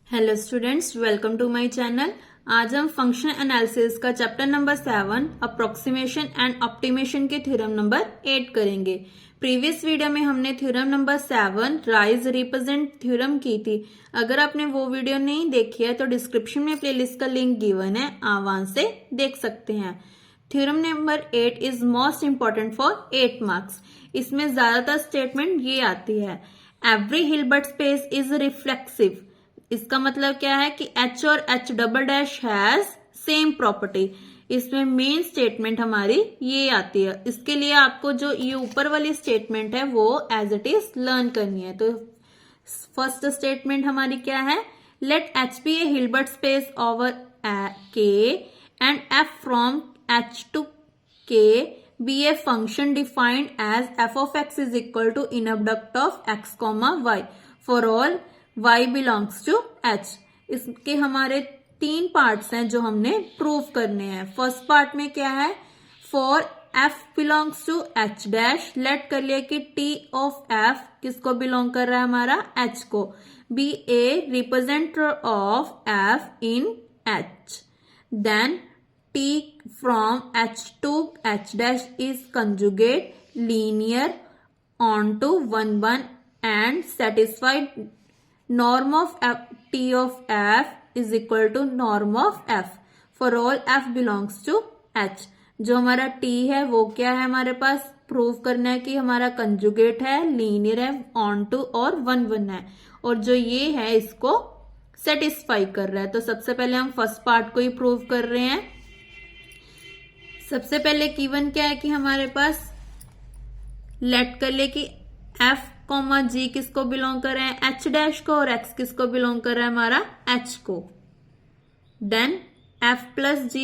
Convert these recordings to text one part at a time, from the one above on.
Hello students, welcome to my channel. आज हम function analysis का chapter number 7 approximation and optimisation के theorem number 8 करेंगे। प्रीवियस वीडियो में हमने theorem number 7 Riesz represent theorem की थी। अगर आपने वो वीडियो नहीं देखी है तो डिस्क्रिप्शन में प्लेलिस्ट का लिंक गिवन है, आप वहां से देख सकते हैं। Theorem number 8 is most important for 8 marks. इसमें ज्यादातर स्टेटमेंट ये आती है, every Hilbert space is reflexive. इसका मतलब क्या है कि H और H double dash has same property. इसमें मेन स्टेटमेंट हमारी ये आती है। इसके लिए आपको जो ये ऊपर वाली स्टेटमेंट है वो एज इट इज लर्न करनी है। तो फर्स्ट स्टेटमेंट हमारी क्या है, let H be a Hilbert space over K and F from H to K be a function defined as f of x is equal to inner product of x comma y for all y belongs to h। इसके हमारे 3 parts हैं जो हमने prove करने हैं। First part में क्या है, for f belongs to h dash, let कर लिया कि t ऑफ f किसको बिलोंग कर रहा है, हमारा h को, be a representer of f in h, then t from h to h dash is conjugate linear onto 1 1 and satisfied norm of f, t of f is equal to norm of f for all f belongs to h। जो हमारा t है वो क्या है, हमारे पास prove करना है कि हमारा कंजुगेट है, लीनियर है, ऑन टू और 1 1 है, और जो ये है इसको सेटिस्फाई कर रहा है। तो सबसे पहले हम फर्स्ट पार्ट को ही प्रूव कर रहे हैं। सबसे पहले गिवन क्या है कि हमारे पास लेट कर ले कि f कॉमा g किसको बिलोंग कर रहे हैं, h डैश को, और x किसको बिलोंग कर रहा है, हमारा h को। Then f plus g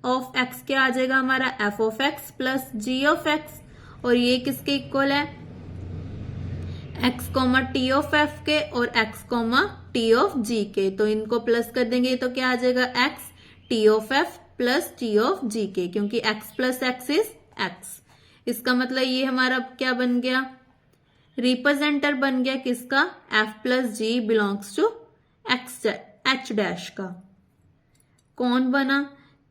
of x क्या आ जाएगा, हमारा f of x plus g of x, और ये किसके इक्वल है, x comma t of f के और x comma t of g के। तो इनको प्लस कर देंगे तो क्या आ जाएगा, x t of f plus T of G के, क्योंकि x plus X is x। इसका मतलब ये हमारा क्या बन गया, रिप्रेजेंटर बन गया किसका, f plus G belongs to X h dash का। कौन बना,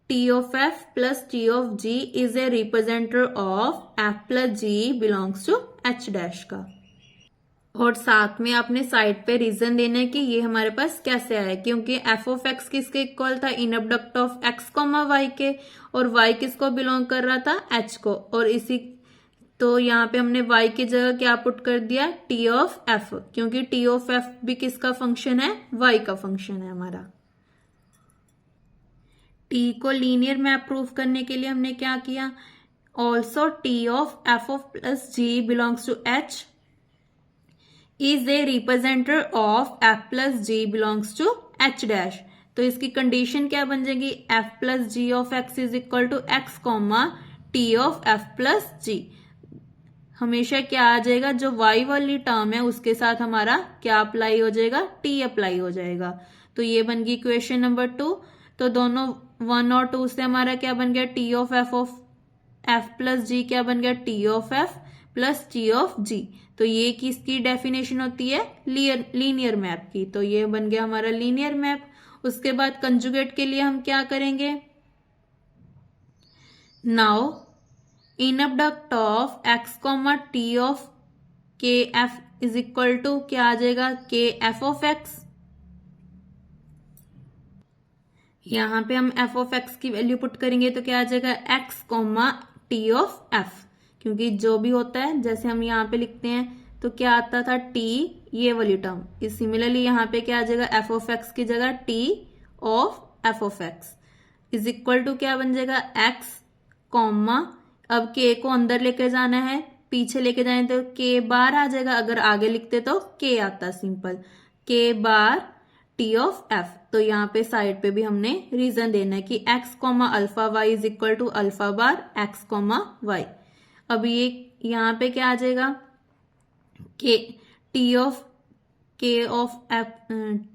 t of f plus t of g is a representer of f plus g belongs to h dash का। और साथ में आपने साइड पे रीजन देना है कि ये हमारे पास कैसे आया, क्योंकि f ऑफ x किसके इक्वल था, inner product of x comma y के, और y किसको बिलोंग कर रहा था, h को, और इसी तो यहाँ पे हमने y की जगह क्या पुट कर दिया, t ऑफ f, क्योंकि t ऑफ f भी किसका फंक्शन है, y का फंक्शन है हमारा। t को लीनियर मैप प्रूफ करने के लिए हमने क्या किया, also t of f of plus g belongs to h is a representer of f plus G belongs to h dash. तो इसकी कंडीशन क्या बन जाएगी, f plus G of x is equal to x comma t of f plus G. हमेशा क्या आ जाएगा, जो y वाली टर्म है उसके साथ हमारा क्या अप्लाई हो जाएगा, t अप्लाई हो जाएगा। तो ये बन गई इक्वेशन नंबर 2। तो दोनों 1 और 2 से हमारा क्या बन गया, t of f plus G क्या बन गया, t of f plus T of G. तो ये किसकी डेफिनेशन होती है, लीनियर मैप की। तो ये बन गया हमारा लीनियर मैप। उसके बाद कंजुगेट के लिए हम क्या करेंगे, now inner product of x comma T of के एफ इज इक्वल टू क्या आ जाएगा, के एफ ऑफ एक्स। यहां पे हम f ऑफ x की वैल्यू पुट करेंगे तो क्या आ जाएगा, x comma T of f, क्योंकि जो भी होता है जैसे हम यहाँ पे लिखते हैं तो क्या आता था, t ये वाली टर्म, इस सिमिलरली यहाँ पे क्या आ जाएगा, f ऑफ x की जगह t of f of x is equal to क्या बन जाएगा, x कॉमा, अब k को अंदर लेके जाना है, पीछे लेके जाए तो k बार आ जाएगा, अगर आगे लिखते तो k आता simple, k bar t of f। तो यहाँ पे साइड पे भी हमने रीजन देना है कि x comma alpha y is equal to alpha bar x comma y। अब ये यहाँ पे क्या आ जाएगा, k t of f,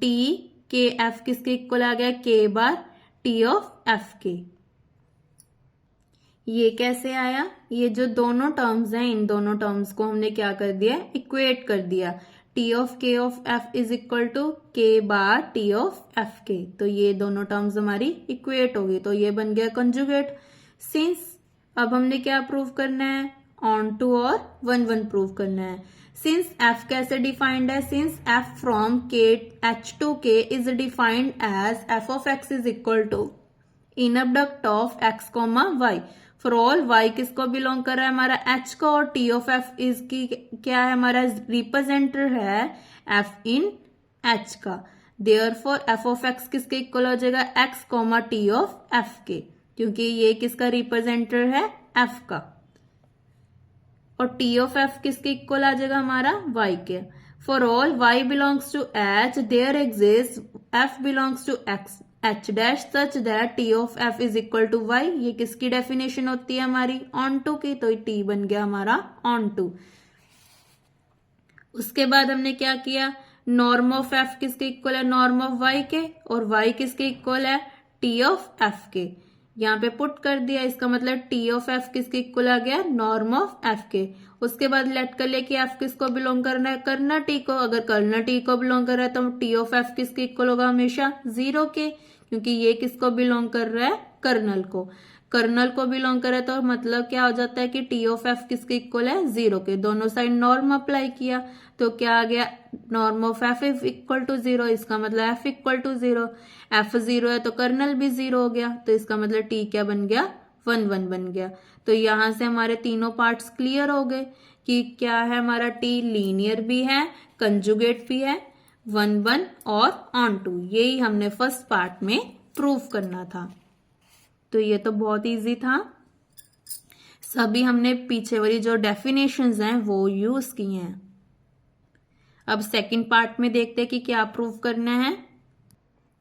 t k f किसके इक्वल आ गया, k bar T of f के। ये कैसे आया, ये जो दोनों टर्म्स हैं इन दोनों टर्म्स को हमने क्या कर दिया, इक्वेट कर दिया। T of k of f is equal to k bar T of f के। तो ये दोनों टर्म्स हमारी इक्वेट होगी, तो ये बन गया कंजुगेट। सिंस अब हमने क्या प्रूव करना है, ऑन टू और 1 1 प्रूव करना है। सिंस एफ कैसे डिफाइंड है, since f from k h to k is defined as f of x is equal to inner product of x comma y for all y किसको belong कर रहा है, हमारा एच को, और टी ऑफ एफ इज की क्या है, हमारा रिप्रेजेंटर है एफ इन एच का। देयरफॉर एफ ऑफ एक्स किसके इक्वल हो जाएगा, x comma T of f के, क्योंकि ये किसका रिप्रेजेंटर है, एफ का। और टी ऑफ एफ किसके इक्वल आ जाएगा, हमारा वाई के। For all y belongs to h there exist f belongs to x h dash such that t of f is equal to y. ये किसकी डेफिनेशन होती है, हमारी ऑन टू की, तो टी बन गया हमारा ऑन टू। उसके बाद हमने क्या किया, नॉर्म ऑफ एफ किसके इक्वल है, नॉर्म ऑफ वाई के, और वाई किसके इक्वल है, टी ऑफ एफ के। यहाँ पे पुट कर दिया, इसका मतलब टी ऑफ एफ किसके इक्वल आ गया, नॉर्म ऑफ एफ के। उसके बाद लेट कर लिया कि एफ किसको बिलोंग करना है, कर्नल टी को। अगर कर्नल टी को बिलोंग कर रहा है तो टी ऑफ एफ किसके इक्वल होगा, हमेशा 0 के, क्योंकि ये किसको बिलोंग कर रहा है, कर्नल को। कर्नल को बिलोंग करे तो मतलब क्या हो जाता है कि टी ऑफ एफ किसके इक्वल है, 0 के। दोनों साइड नॉर्म अप्लाई किया तो क्या आ गया, norm of f is equal to 0, इसका मतलब एफ इक्वल टू 0। एफ 0 है तो कर्नल भी 0 हो गया, तो इसका मतलब टी क्या बन गया, 1 1 बन गया। तो यहां से हमारे तीनों पार्ट्स क्लियर हो गए कि क्या है, हमारा टी लीनियर भी है, कंजुगेट भी है, 1 1 और ऑन टू। यही हमने फर्स्ट पार्ट में प्रूव करना था। तो ये तो बहुत इजी था, सभी हमने पीछे वाली जो डेफिनेशंस हैं वो यूज की हैं। अब सेकंड पार्ट में देखते हैं कि क्या प्रूव करना है।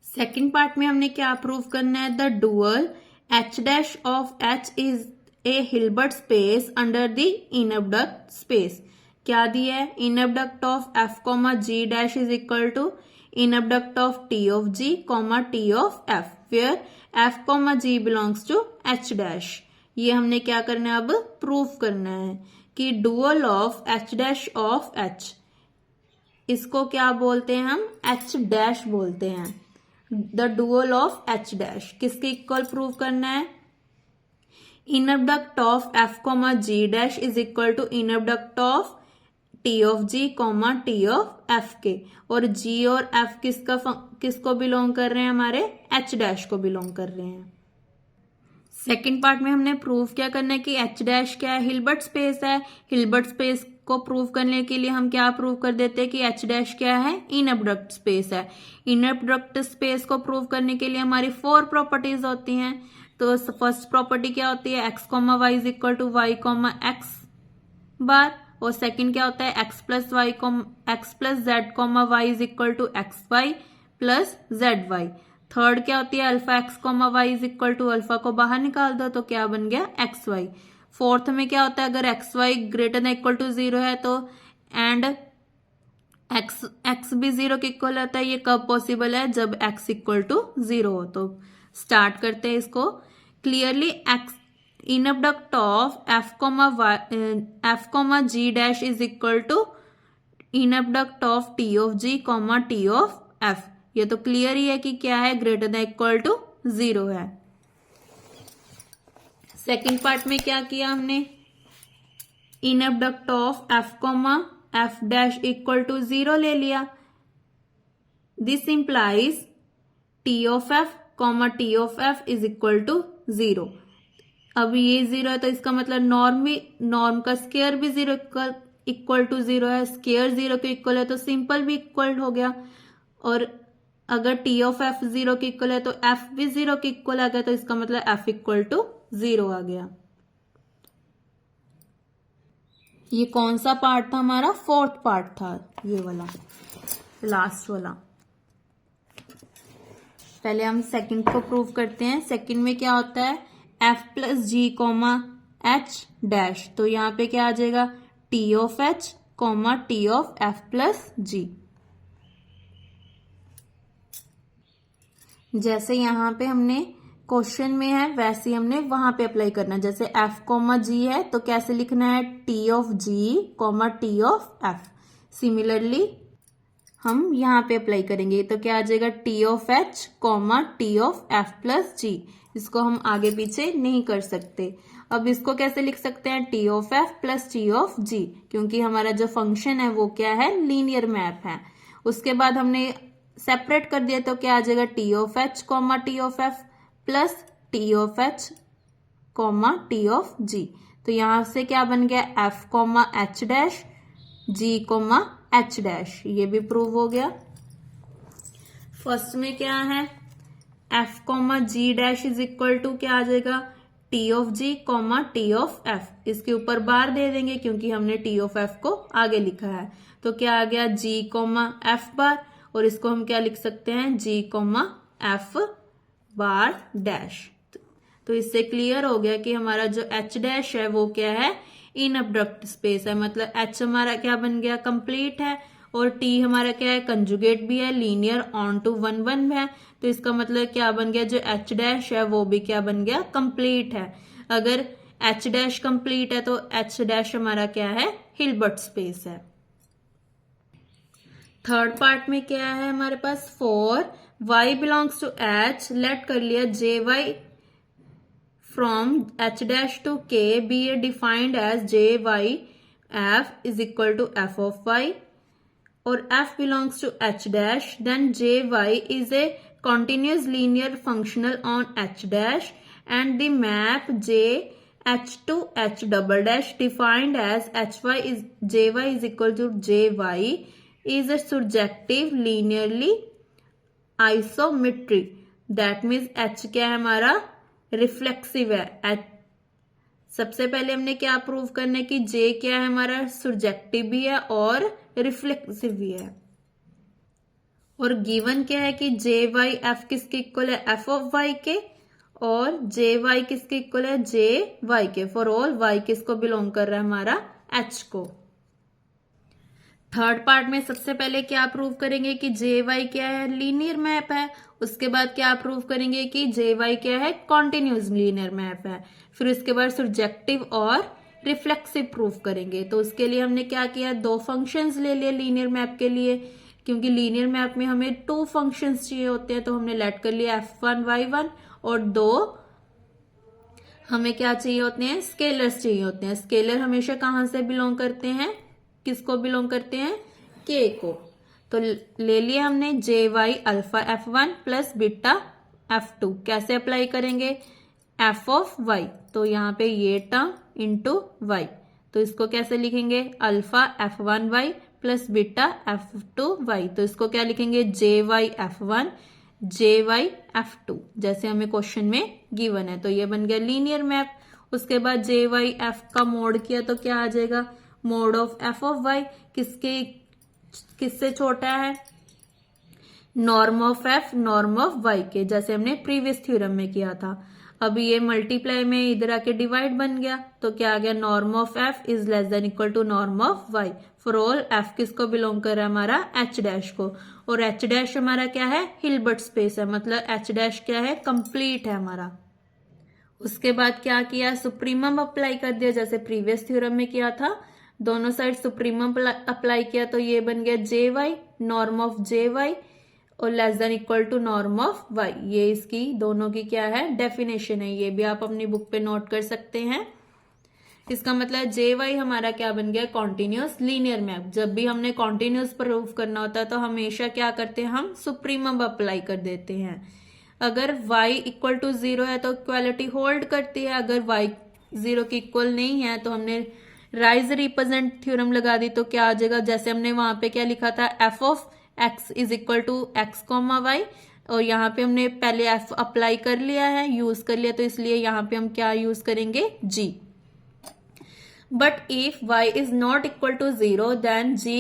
सेकंड पार्ट में हमने क्या प्रूव करना है, the dual h dash of h is a Hilbert space under the inner product space. क्या दिया है, inner product of f comma ji dash is equal to inner product of t of ji comma T of f, where f comma g belongs to h dash. ये हमने क्या करना है, अब prove करना है कि dual of h dash of h, इसको क्या बोलते हैं हम, एच डैश बोलते हैं। The dual of h dash किसके इक्वल प्रूव करना है, inner product of f comma ji dash is equal to inner product of t of ji comma T of f के। और जी और एफ किसको बिलोंग कर रहे हैं, हमारे एच डैश को बिलोंग कर रहे हैं। सेकेंड पार्ट में हमने प्रूव क्या करना है कि एच डैश क्या है, हिल्बर्ट स्पेस है। हिल्बर्ट स्पेस को प्रूव करने के लिए हम क्या प्रूव कर देते हैं कि एच डैश क्या है, इनर प्रोडक्ट स्पेस है। इनर प्रोडक्ट स्पेस को प्रूव करने के लिए हमारी 4 प्रॉपर्टीज होती हैं। तो फर्स्ट प्रॉपर्टी क्या होती है, X comma Y is equal to Y comma X bar. और सेकंड क्या होता है, X plus Z comma Y is equal to X Y plus Z Y. Third क्या होती है, alpha X comma Y is equal to, alpha को बाहर निकाल दो तो क्या बन गया, एक्स वाई। फोर्थ में क्या होता है, अगर x y greater than equal to 0 है तो एंड एक्स भी 0 के इक्वल होता है। ये कब पॉसिबल है, जब एक्स इक्वल टू 0 हो। तो स्टार्ट करते हैं इसको clearly. X inner product of f comma ji dash is equal to inner product of t of ji comma T of f. ये तो क्लियर ही है कि क्या है, ग्रेटर देन इक्वल टू 0 है। सेकेंड पार्ट में क्या किया हमने, inner product of f comma f dash equal to 0 ले लिया। This implies t of f comma T of f is equal to 0। अब ये 0 है तो इसका मतलब नॉर्म का स्केयर भी 0 इक्वल टू 0 है। स्केयर 0 के इक्वल है तो सिंपल भी इक्वल हो गया। और अगर टी ऑफ एफ 0 के इक्वल है तो एफ भी 0 के इक्वल आ गया, तो इसका मतलब एफ इक्वल टू 0 आ गया। ये कौन सा पार्ट था हमारा, फोर्थ पार्ट था, ये वाला लास्ट वाला। पहले हम सेकंड को प्रूव करते हैं। सेकंड में क्या होता है, F plus G comma H dash. तो यहाँ पे क्या आ जाएगा, T of H comma T of F plus G. जैसे यहाँ पे हमने क्वेश्चन में है वैसे ही हमने वहां पे अप्लाई करना है। जैसे एफ कॉमा जी है तो कैसे लिखना है, T of ji comma T of F. Similarly हम यहाँ पे अप्लाई करेंगे तो क्या आ जाएगा T of H comma T of F plus G. इसको हम आगे पीछे नहीं कर सकते। अब इसको कैसे लिख सकते हैं T of F plus T of G, क्योंकि हमारा जो फंक्शन है वो क्या है लीनियर मैप है। उसके बाद हमने सेपरेट कर दिया तो क्या आ जाएगा T of H comma T of F plus T of H comma T of G. तो यहां से क्या बन गया F comma H dash G comma H dash, ये भी प्रूव हो गया। फर्स्ट में क्या है F comma ji dash is equal to क्या आ जाएगा T of ji comma T of F. इसके ऊपर बार दे देंगे क्योंकि हमने टी ऑफ एफ को आगे लिखा है। तो क्या आ गया जी कॉमा एफ बार, और इसको हम क्या लिख सकते हैं जी कॉमा एफ बार डैश। तो इससे क्लियर हो गया कि हमारा जो एच डैश है वो क्या है इन अब्डक्ट स्पेस है, मतलब एच हमारा क्या बन गया कंप्लीट है, और टी हमारा क्या है कंजुगेट भी है, linear onto one one है। तो इसका मतलब क्या बन गया जो एच डैश है वो भी क्या बन गया कंप्लीट है। अगर एच डैश कंप्लीट है तो एच डैश हमारा क्या है हिल्बर्ट स्पेस है। थर्ड पार्ट में क्या है हमारे पास for y belongs to h, let कर लिया J Y from h dash to k be a defined as J Y F is equal to F of y, और f belongs to h dash, then jy is a continuous linear functional on h dash, and the map j h to h double dash defined as hy is jy is equal to jy is a surjective linearly isometry. That means h क्या है हमारा reflexive है। h सबसे पहले हमने क्या prove करना कि j क्या है हमारा सुरजेक्टिव भी है और रिफ्लेक्सिव भी है, और गिवन क्या है कि जे वाई एफ किसके इक्वल है एफ ऑफ वाई के, और जे वाई किसके इक्वल है जे वाई के, फॉर ऑल वाई किसको बिलोंग कर रहा है हमारा एच को। थर्ड पार्ट में सबसे पहले क्या प्रूव करेंगे कि जे वाई क्या है लीनियर मैप है, उसके बाद क्या प्रूव करेंगे कि जे वाई क्या है कॉन्टिन्यूस लीनियर मैप है, फिर उसके बाद सब्जेक्टिव और रिफ्लेक्सिव प्रूफ करेंगे। तो उसके लिए हमने क्या किया दो फंक्शंस ले लिए लीनियर मैप के लिए, क्योंकि लीनियर मैप में हमें टू फंक्शंस चाहिए होते हैं, तो हमने लेट कर लिया f1y1, और दो हमें क्या चाहिए होते हैं स्केलर्स चाहिए होते हैं। स्केलर हमेशा कहां से बिलोंग करते हैं किसको बिलोंग करते हैं k को। तो ले लिया हमने J Y alpha f1 plus beta f2, कैसे अप्लाई करेंगे f ऑफ y, तो यहाँ पे ये टर्म इंटू वाई, तो इसको कैसे लिखेंगे alpha f1y plus beta f2y, तो इसको क्या लिखेंगे जे वाई f1 जे वाई f2, जैसे हमें क्वेश्चन में गिवन है। तो ये बन गया लीनियर मैप। उसके बाद जे वाई एफ का मोड किया तो क्या आ जाएगा mod of f of y किससे छोटा है norm of f norm of y के, जैसे हमने प्रीवियस थ्योरम में किया था। अब ये मल्टीप्लाई में इधर आके डिवाइड बन गया, तो क्या आ गया norm of f is less than equal to norm of y, for all f किसको बिलोंग कर रहा है हमारा एच डैश को, और एच डैश हमारा क्या है हिल्बर्ट स्पेस है, मतलब एच डैश क्या है कंप्लीट है हमारा। उसके बाद क्या किया सुप्रीमम अप्लाई कर दिया, जैसे प्रीवियस थ्योरम में किया था, दोनों साइड सुप्रीमम अप्लाई किया तो ये बन गया J Y norm of J Y और less than equal to norm of वाई। ये इसकी दोनों की क्या है डेफिनेशन है, ये भी आप अपनी बुक पे नोट कर सकते हैं। इसका मतलब जे वाई हमारा क्या बन गया कॉन्टिन्यूस लीनियर मैप। जब भी हमने कॉन्टिन्यूस प्रूफ करना होता है तो हमेशा क्या करते हैं हम सुप्रीमम अप्लाई कर देते हैं। अगर y इक्वल टू 0 है तो इक्वालिटी होल्ड करती है, अगर y 0 की इक्वल नहीं है तो हमने राइज रिप्रेजेंट थ्योरम लगा दी, तो क्या आ जाएगा जैसे हमने वहां पे क्या लिखा था f of x is equal to x comma y, और यहाँ पे हमने पहले f अप्लाई कर लिया है यूज कर लिया, तो इसलिए यहाँ पे हम क्या यूज करेंगे g। But if y is not equal to 0 then g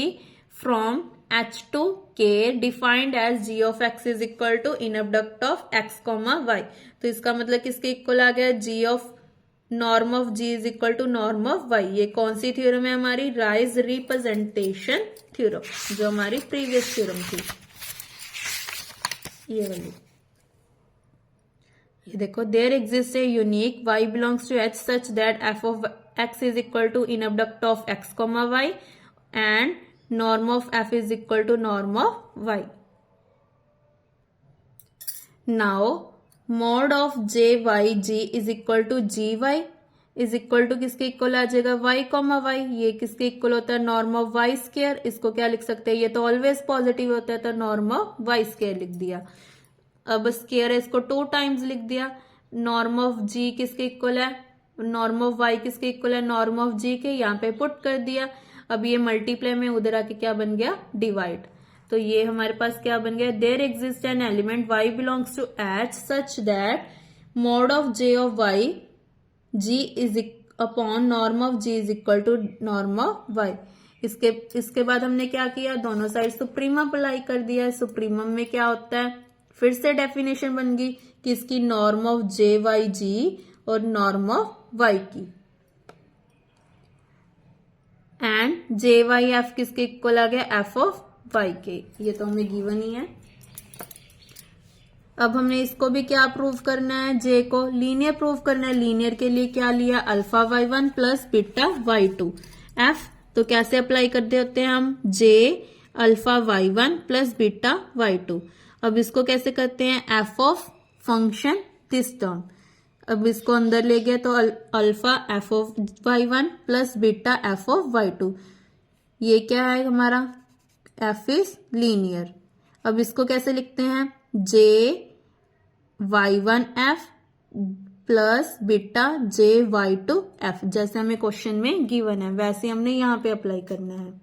from h to k defined as g of x is equal to inner product of x comma y. तो इसका मतलब किसके इक्वल आ गया g of norm of g is equal to norm of y। ये कौन सी theorem है हमारी राइज रिप्रेजेंटेशन थ्योरम, जो हमारी प्रीवियस थ्योरम थी ये वाली। ये देखो there exist a unique y belongs to h such that f of x is equal to inner product of x comma y and norm of f is equal to norm of y. Now mod of j y g is equal to g y is equal to किसके equal आ जाएगा y comma Y. ये किसके equal होता है norm of Y square. इसको क्या लिख सकते हैं, ये तो ऑलवेज पॉजिटिव होता है तो नॉर्म ऑफ वाई स्क्वायर लिख दिया. अब स्क्वायर है इसको 2 टाइम्स लिख दिया. नॉर्म ऑफ जी किसके इक्वल है, नॉर्म ऑफ वाई किसके इक्वल है नॉर्म ऑफ जी के. यहाँ पे पुट कर दिया. अब ये मल्टीप्लाई में उधर आके क्या बन गया डिवाइड. तो ये हमारे पास क्या बन गया, there exist an element y belongs to h such that mod of j of y g is upon norm of g is equal to norm of y. इसके बाद हमने क्या किया, दोनों साइड सुप्रीमम अप्लाई कर दिया. सुप्रीमम में क्या होता है, फिर से डेफिनेशन बन गई कि इसकी नॉर्म ऑफ जे वाई जी और नॉर्म ऑफ वाई की. एंड जे वाई एफ किसके इक्वल आ गया एफ ऑफ वाई के. ये तो हमें गिवन ही है. अब हमने इसको भी क्या प्रूव करना है, जे को लीनियर प्रूव करना है. लीनियर के लिए क्या लिया, alpha y one plus beta y two. F तो कैसे अप्लाई कर देते हैं हम, j alpha y one plus beta y two. अब इसको कैसे करते हैं, f of function this term. अब इसको अंदर ले गए तो alpha f of y one plus beta f of y two. ये क्या है हमारा, एफ इज लीनियर. अब इसको कैसे लिखते हैं, j y one f plus beta j y two f. जैसे हमें क्वेश्चन में गिवन है वैसे हमने यहाँ पे अप्लाई करना है.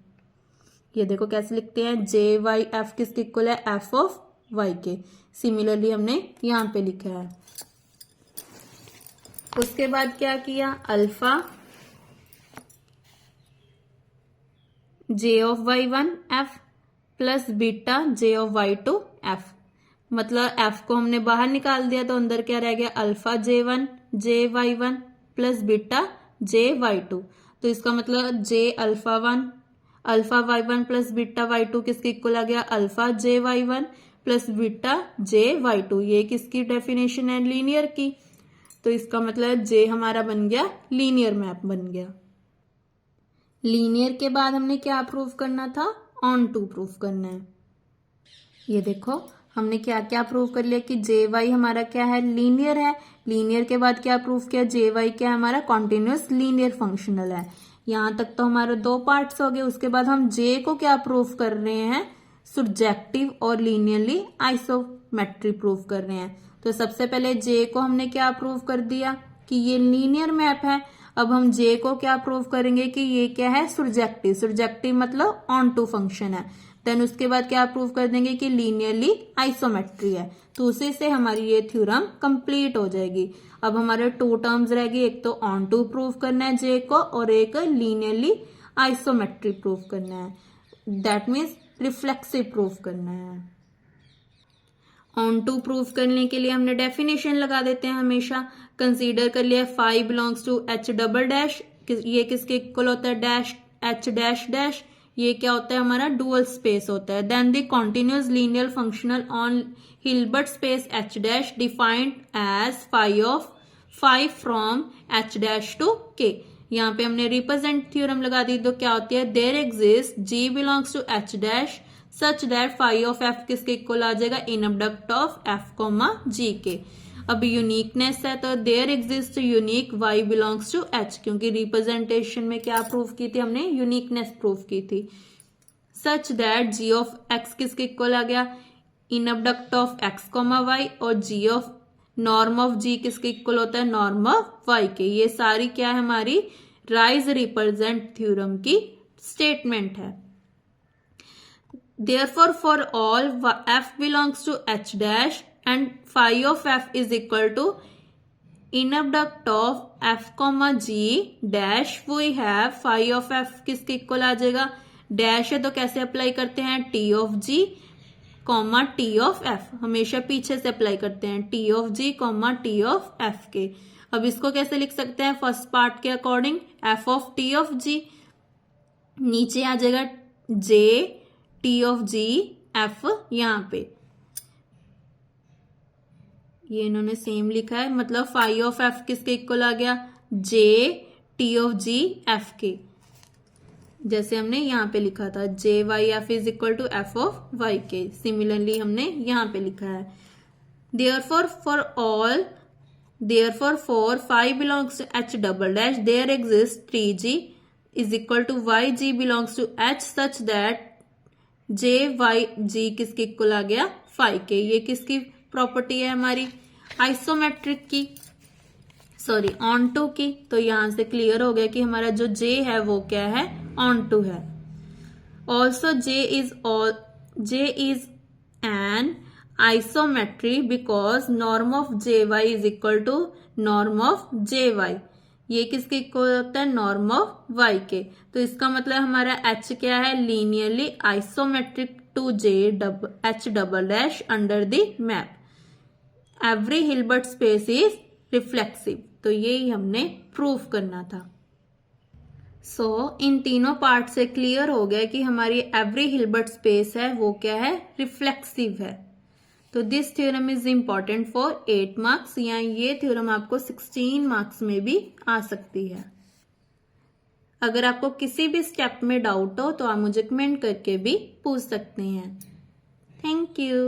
ये देखो कैसे लिखते हैं, जे वाई एफ किसके इक्वल है एफ ऑफ वाई के. सिमिलरली हमने यहाँ पे लिखा है. उसके बाद क्या किया, alpha j of y one f plus beta j of y two f. मतलब एफ को हमने बाहर निकाल दिया तो अंदर क्या रह गया, alpha j one j y one plus beta j y two. तो इसका मतलब j alpha y one plus beta y two किसके इक्वल आ गया, alpha j y one plus beta j y two. ये किसकी डेफिनेशन है, लीनियर की. तो इसका मतलब जे हमारा बन गया लीनियर मैप बन गया. लीनियर के बाद हमने क्या प्रूव करना था, ऑन टू प्रूव करना है. ये देखो हमने क्या क्या प्रूव कर लिया कि जे वाई हमारा क्या है, लीनियर है. लीनियर के बाद क्या प्रूव किया, जे वाई क्या है हमारा कॉन्टिन्यूस लीनियर फंक्शनल है. यहां तक तो हमारे 2 पार्ट्स हो गए. उसके बाद हम जे को क्या प्रूव कर रहे हैं, सुरजेक्टिव और लीनियरली आइसोमेट्रिक प्रूव कर रहे हैं. तो सबसे पहले जे को हमने क्या प्रूव कर दिया कि ये लीनियर मैप है. अब हम जे को क्या प्रूव करेंगे कि ये क्या है, सुरजेक्टिव. सुरजेक्टिव मतलब ऑन टू फंक्शन है. देन उसके बाद क्या प्रूव कर देंगे कि लीनियरली आइसोमेट्री है. तो उसी से हमारी ये थ्योरम कंप्लीट हो जाएगी. अब हमारे 2 टर्म्स रहेगी, एक तो ऑन टू प्रूव करना है जे को और एक लीनियरली आइसोमेट्रिक प्रूव करना है. दैट मीन्स रिफ्लेक्सिव प्रूव करना है. ऑन टू प्रूफ करने के लिए हमने डेफिनेशन लगा देते हैं हमेशा. कंसीडर कर लिया phi belongs to h double dash. ये किसके इक्वल होता है, डैश एच डैश डैश. ये क्या होता है हमारा डुअल स्पेस होता है. Then the continuous linear functional on Hilbert space h dash defined as phi from h dash to k. यहाँ पे हमने रिप्रेजेंट थ्योरम लगा दी. तो क्या होती है, there exist g belongs to h dash such that phi of f किसके equal आ जाएगा, inner abduct of f comma g के. अब यूनिकनेस है तो there exist unique y belongs to h, क्योंकि रिप्रेजेंटेशन में क्या प्रूफ की थी हमने, यूनिकनेस प्रूफ की थी. Such that g of x किसके इक्वल आ गया, in abduct of x comma y. और g of norm of g किसके इक्वल होता है, नॉर्म ऑफ वाई के. ये सारी क्या है हमारी राइज रिप्रेजेंट थ्योरम की स्टेटमेंट है. Therefore, for all f belongs to h dash and phi of f is equal to in abduct of f comma g dash, we have phi of f किसके equal आ जाएगा, dash है तो कैसे apply करते हैं, t of g comma t of f. हमेशा पीछे से अप्लाई करते हैं, t of g comma t of f के. अब इसको कैसे लिख सकते हैं, फर्स्ट पार्ट के according f of t of g, नीचे आ जाएगा j t of g f. यहाँ पे ये इन्होंने सेम लिखा है, मतलब फाई ऑफ एफ किसके इक्वल आ गया, j t of g f के. जैसे हमने यहाँ पे लिखा था j Y F is equal to F of y के, सिमिलरली हमने यहाँ पे लिखा है therefore for phi belongs to h double dash there exists 3g is equal to yg belongs to h such that j y g किसके equal आ गया phi के। ये किसकी प्रॉपर्टी है हमारी आइसोमेट्रिक की, सॉरी ऑन टू की। तो यहां से क्लियर हो गया कि हमारा जो j है वो क्या है ऑन टू है। Also j is an isometry because norm of jy is equal to norm of jy। ये किसके इक्वल होता है नॉर्म ऑफ y के। तो इसका मतलब हमारा h क्या है linearly isometric to h double dash under the map. Every Hilbert space is reflexive. तो यही हमने प्रूफ करना था। इन तीनों पार्ट से क्लियर हो गया कि हमारी एवरी हिल्बर्ट स्पेस है वो क्या है रिफ्लेक्सिव है। तो this theorem is important for 8 marks, या ये थ्योरम आपको 16 मार्क्स में भी आ सकती है। अगर आपको किसी भी स्टेप में डाउट हो तो आप मुझे कमेंट करके भी पूछ सकते हैं। Thank you.